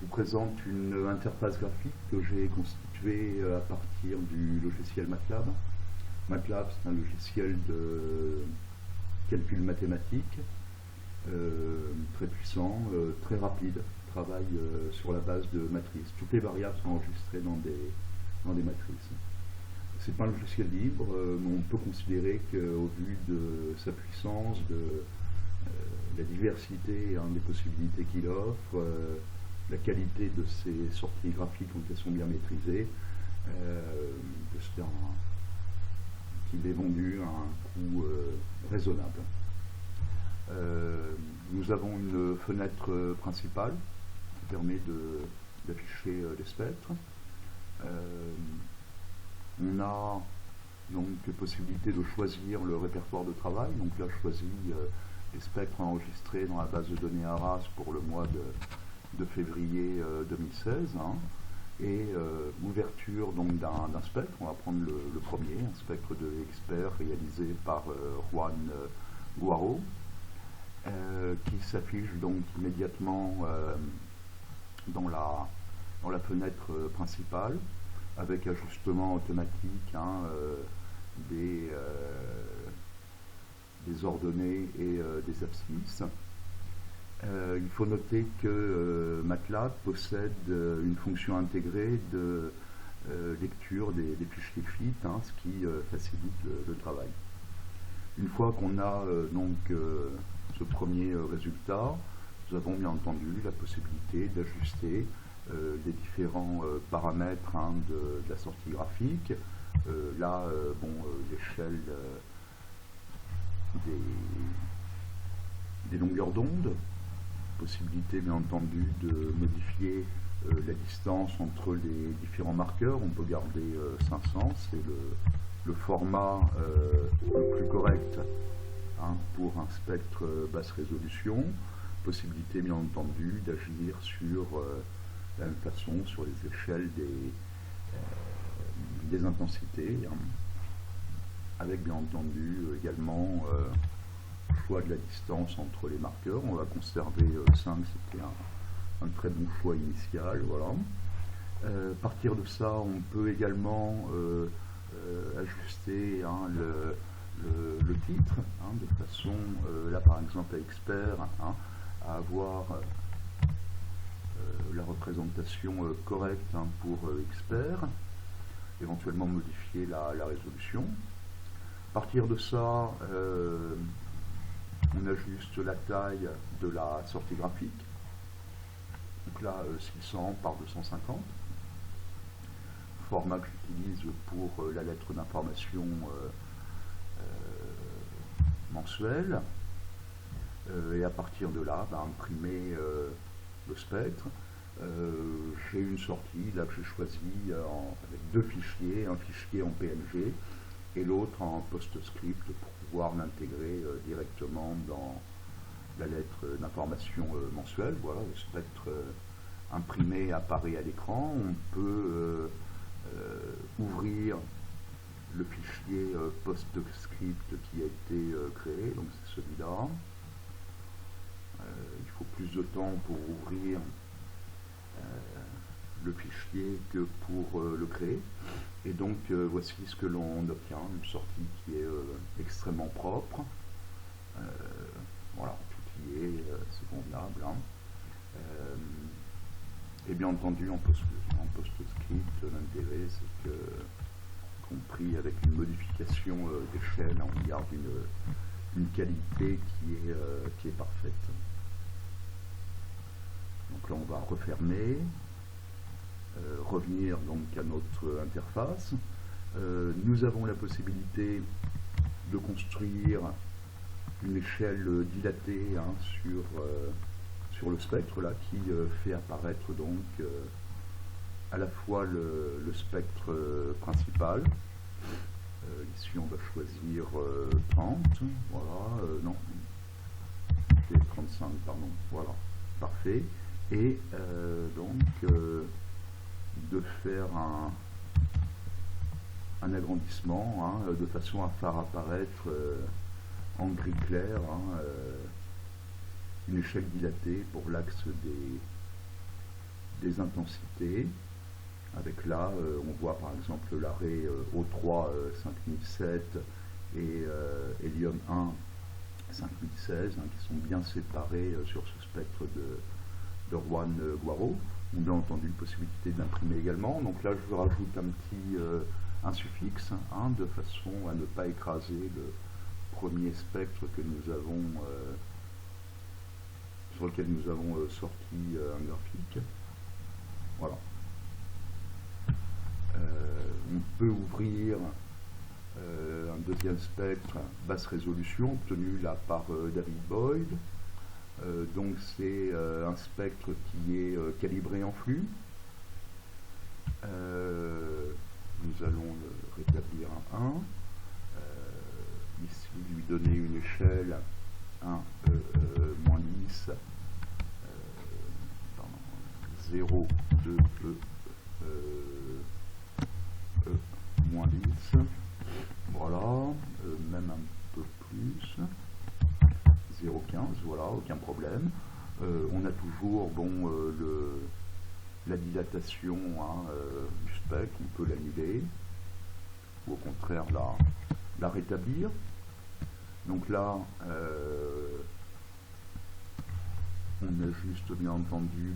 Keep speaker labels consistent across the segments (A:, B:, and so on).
A: vous présente une interface graphique que j'ai constituée à partir du logiciel MATLAB. MATLAB, c'est un logiciel de calcul mathématique très puissant, très rapide, travaille sur la base de matrices. Toutes les variables sont enregistrées dans des matrices. C'est pas un logiciel libre, mais on peut considérer qu'au vu de sa puissance, de la diversité des possibilités qu'il offre, la qualité de ses sorties graphiques quand elles sont bien maîtrisées, qu'il est vendu à un coût raisonnable. Nous avons une fenêtre principale qui permet d'afficher les spectres. On a donc possibilité de choisir le répertoire de travail. Donc là, je choisis les spectres enregistrés dans la base de données Arras pour le mois de février 2016. Et ouverture donc d'un spectre. On va prendre le premier, un spectre de expert réalisé par Juan Guaro, qui s'affiche donc immédiatement dans la fenêtre principale, avec ajustement automatique des ordonnées et des abscisses. Il faut noter que MATLAB possède une fonction intégrée de lecture des fichiers FIT, ce qui facilite le travail. Une fois qu'on a donc ce premier résultat, nous avons bien entendu la possibilité d'ajuster les différents paramètres de la sortie graphique. L'échelle des longueurs d'onde, possibilité bien entendu de modifier la distance entre les différents marqueurs. On peut garder 500, c'est le format le plus correct pour un spectre basse résolution. Possibilité bien entendu d'agir sur la même façon sur les échelles des intensités, avec bien entendu également choix de la distance entre les marqueurs. On va conserver 5, c'était un très bon choix initial. Voilà. À partir de ça, on peut également ajuster le titre, de façon, là par exemple à Expert, à avoir la représentation correcte pour Expert, éventuellement modifier la résolution. À partir de ça, on ajuste la taille de la sortie graphique. Donc là, 600 par 250. Format que j'utilise pour la lettre d'information mensuelle. Et à partir de là, imprimer le spectre. J'ai une sortie là que j'ai choisie avec deux fichiers, un fichier en PNG et l'autre en PostScript pour pouvoir l'intégrer directement dans la lettre d'information mensuelle. Voilà, le spectre imprimé apparaît à l'écran. On peut ouvrir le fichier PostScript qui a été créé, donc c'est celui-là. Il faut plus de temps pour ouvrir le fichier que pour le créer. Et donc voici ce que l'on obtient, une sortie qui est extrêmement propre. Voilà, tout y est, c'est convenable. Et bien entendu, en PostScript, l'intérêt c'est que, compris avec une modification d'échelle, on garde une qualité qui est parfaite. Donc là on va refermer, revenir donc à notre interface. Nous avons la possibilité de construire une échelle dilatée sur le spectre là, qui fait apparaître donc à la fois le spectre principal. Ici on va choisir 30, voilà, non, c'est 35, pardon, voilà, parfait. Et donc de faire un agrandissement de façon à faire apparaître en gris clair une échelle dilatée pour l'axe des intensités, avec là, on voit par exemple l'arrêt O3 5007 et Hélium 1 5016, qui sont bien séparés sur ce spectre de Juan-Guaro. Bien entendu, possibilité d'imprimer également. Donc là, je rajoute un petit un suffixe, de façon à ne pas écraser le premier spectre que nous avons sur lequel nous avons sorti un graphique. Voilà. On peut ouvrir un deuxième spectre basse résolution obtenu là par David Boyd. Donc c'est un spectre qui est calibré en flux. Nous allons le rétablir un 1. Ici, lui donner une échelle 1, moins 10, 0, 2, moins 10. Voilà, même un peu plus. 0,15, voilà, aucun problème. On a toujours la dilatation du spectre, on peut l'annuler, ou au contraire la rétablir. Donc là, on ajuste bien entendu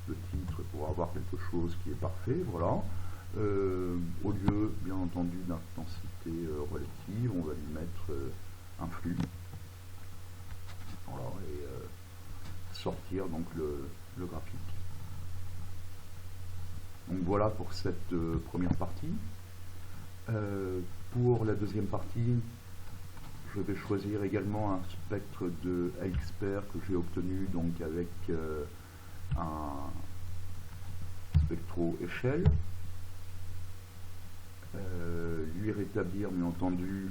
A: le titre pour avoir quelque chose qui est parfait, voilà. Au lieu, bien entendu, d'intensité relative, on va lui mettre un flux. Voilà, et sortir donc le graphique. Donc voilà pour cette première partie. Pour la deuxième partie, je vais choisir également un spectre de Expert que j'ai obtenu donc avec un spectro-échelle. Lui rétablir bien entendu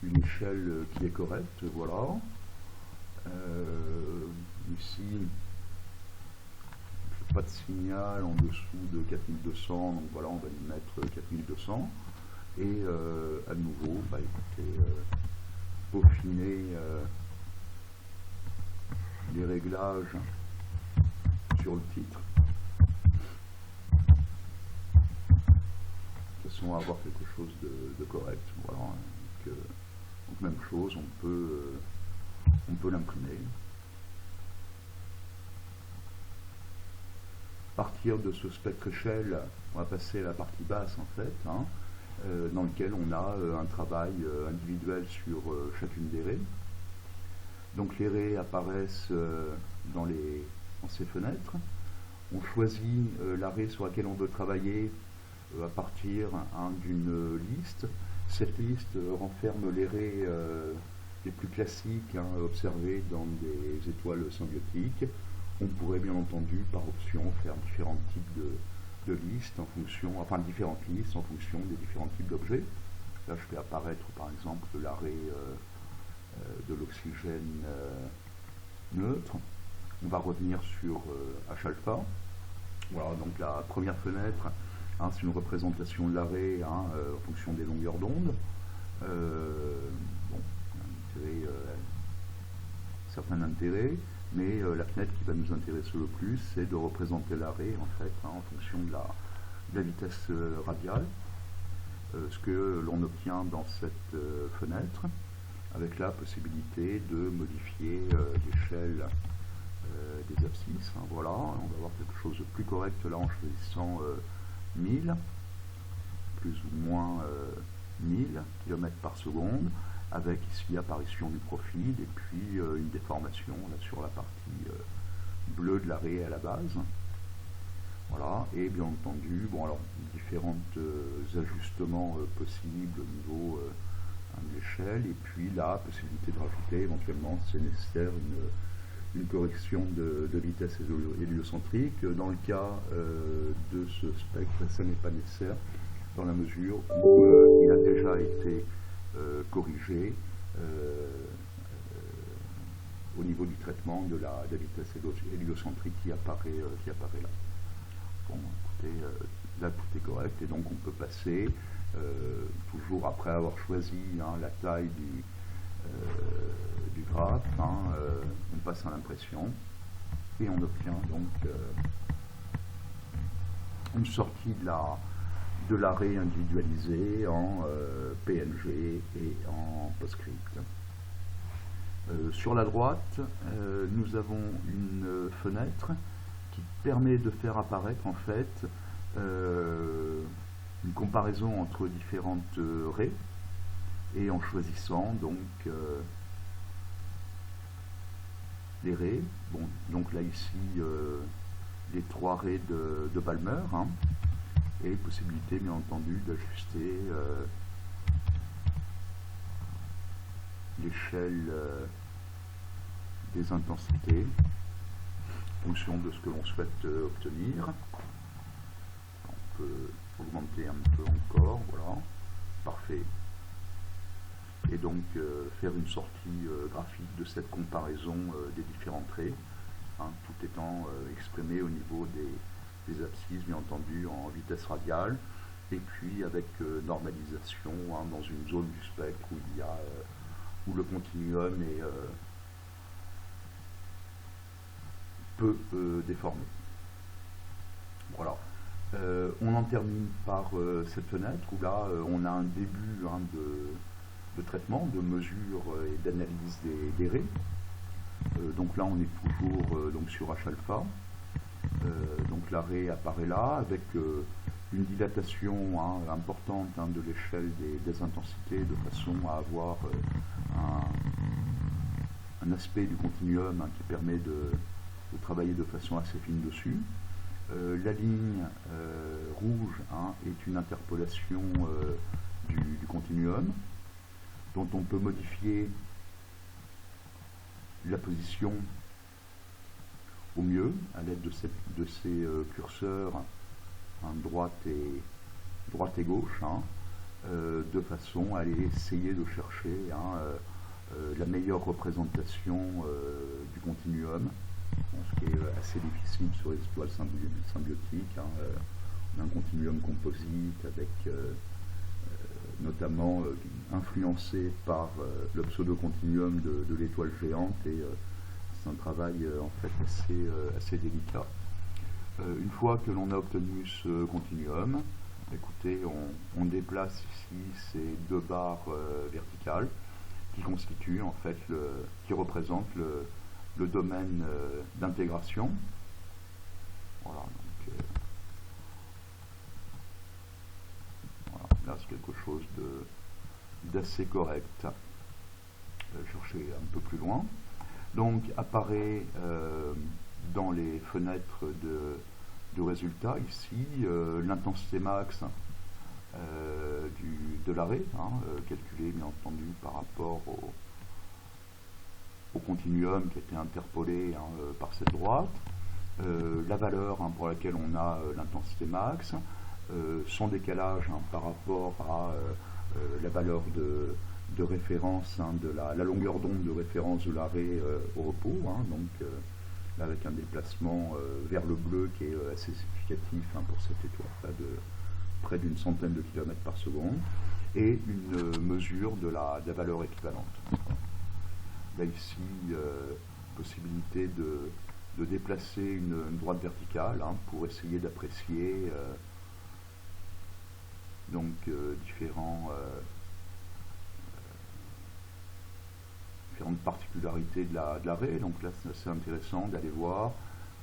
A: une échelle qui est correcte, voilà. Ici, pas de signal en dessous de 4200, donc voilà, on va lui mettre 4200. Et à nouveau, écoutez, peaufiner les réglages sur le titre, de façon à avoir quelque chose de correct. Voilà. Donc même chose, on peut l'imprimer. À partir de ce spectre échelle, on va passer à la partie basse en fait, dans lequel on a un travail individuel sur chacune des raies. Donc les raies apparaissent dans ces fenêtres. On choisit la raie sur laquelle on veut travailler à partir d'une liste. Cette liste renferme les raies les plus classiques observées dans des étoiles symbiotiques. On pourrait bien entendu, par option, faire différents types de listes en fonction, différentes listes en fonction des différents types d'objets. Là, je fais apparaître par exemple l'arrêt de l'oxygène neutre. On va revenir sur H-alpha. Voilà, donc la première fenêtre, c'est une représentation de l'arrêt en fonction des longueurs d'onde. Certain intérêt, mais la fenêtre qui va nous intéresser le plus, c'est de représenter l'arrêt en fait, en fonction de la vitesse radiale, ce que l'on obtient dans cette fenêtre, avec la possibilité de modifier l'échelle des abscisses. Voilà, on va avoir quelque chose de plus correct là en choisissant 1000, plus ou moins 1000 km par seconde, avec ici apparition du profil et puis une déformation là, sur la partie bleue de l'arrêt à la base. Voilà, et bien entendu, différents ajustements possibles au niveau de l'échelle, et puis la possibilité de rajouter éventuellement, si c'est nécessaire, une correction de vitesse héliocentrique. Dans le cas de ce spectre, ça n'est pas nécessaire, dans la mesure où il a déjà été corrigé au niveau du traitement de la vitesse héliocentrique qui apparaît là. Bon, écoutez, là tout est correct et donc on peut passer, toujours après avoir choisi la taille du graphe, on passe à l'impression. et on obtient donc une sortie de l'arrêt individualisé en PNG et en PostScript. Sur la droite, nous avons une fenêtre qui permet de faire apparaître en fait une comparaison entre différentes raies et en choisissant donc les raies. Bon, donc là ici les 3 raies de Balmer, hein, et possibilité bien entendu d'ajuster l'échelle des intensités en fonction de ce que l'on souhaite obtenir. On peut augmenter un peu encore, voilà, parfait. Et donc faire une sortie graphique de cette comparaison des différents traits, hein, tout étant exprimé au niveau des abscisses, bien entendu, en vitesse radiale, et puis avec normalisation, hein, dans une zone du spectre où il y a où le continuum est peu déformé. Voilà. On en termine par cette fenêtre où là on a un début, hein, de traitement, de mesure et d'analyse des raies. Donc là on est toujours donc sur H alpha. Donc la raie apparaît là avec une dilatation, hein, importante, hein, de l'échelle des intensités, de façon à avoir un aspect du continuum, hein, qui permet de travailler de façon assez fine dessus. La ligne rouge, hein, est une interpolation du continuum dont on peut modifier la position au mieux à l'aide de ces curseurs, hein, droite et gauche, hein, de façon à aller essayer de chercher, hein, la meilleure représentation du continuum, ce qui est assez difficile sur les étoiles symbiotiques, hein. On a un continuum composite avec notamment influencé par le pseudo-continuum de l'étoile géante, et c'est un travail en fait assez délicat. Une fois que l'on a obtenu ce continuum, écoutez, on déplace ici ces 2 barres verticales qui constituent en fait qui représentent le domaine d'intégration. Voilà, donc voilà, là c'est quelque chose d'assez correct. Chercher un peu plus loin. Donc apparaît dans les fenêtres de résultats ici l'intensité max de l'arrêt, hein, calculée bien entendu par rapport au continuum qui a été interpolé, hein, par cette droite, la valeur, hein, pour laquelle on a l'intensité max, son décalage, hein, par rapport à la valeur de référence, hein, de la longueur d'onde de référence de l'arrêt au repos, hein, donc là avec un déplacement vers le bleu qui est assez significatif, hein, pour cette étoile-là, de près d'une centaine de kilomètres par seconde, et une mesure de la valeur équivalente. Là ici, possibilité de déplacer une droite verticale, hein, pour essayer d'apprécier donc différentes particularités de l'arrêt. Donc là c'est assez intéressant d'aller voir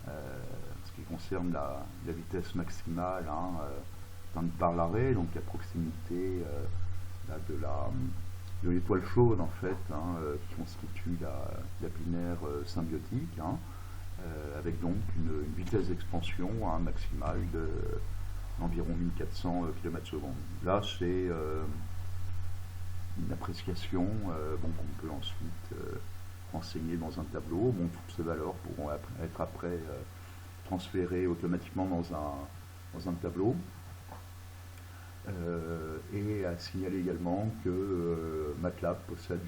A: ce qui concerne la vitesse maximale, hein, par l'arrêt, donc la proximité là, de l'étoile chaude en fait, hein, qui constitue la binaire symbiotique, hein, avec donc une vitesse d'expansion, hein, maximale d'environ 1400 km/s. Là c'est une appréciation, bon, qu'on peut ensuite renseigner dans un tableau. Bon, toutes ces valeurs pourront être après transférées automatiquement dans un tableau. Et à signaler également que MATLAB possède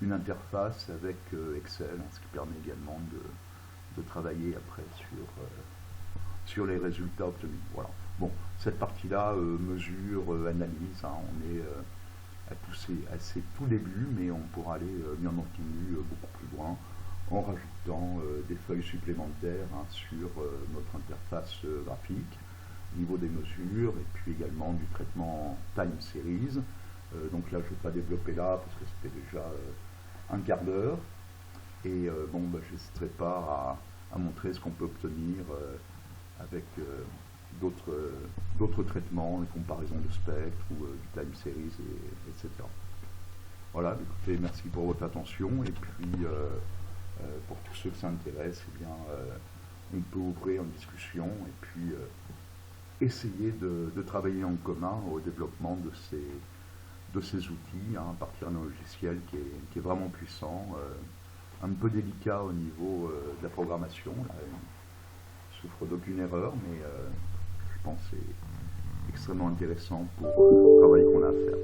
A: une interface avec Excel, hein, ce qui permet également de travailler après sur les résultats obtenus. Voilà. Bon, cette partie-là, mesure, analyse, hein, on est à ces tout début, mais on pourra aller bien entendu beaucoup plus loin en rajoutant des feuilles supplémentaires sur notre interface graphique, au niveau des mesures, et puis également du traitement time series. Donc là, je ne vais pas développer là, parce que c'était déjà un quart d'heure. Et bon, je n'hésiterai pas à montrer ce qu'on peut obtenir avec d'autres traitements, les comparaisons de spectres ou du time series, etc. Voilà, écoutez, merci pour votre attention. Et puis, pour tous ceux que ça intéresse, eh bien, on peut ouvrir une discussion et puis essayer de travailler en commun au développement de ces outils, à partir d'un logiciel qui est vraiment puissant, un peu délicat au niveau de la programmation. Là, il souffre d'aucune erreur, mais je pense que c'est extrêmement intéressant pour le travail qu'on a à faire.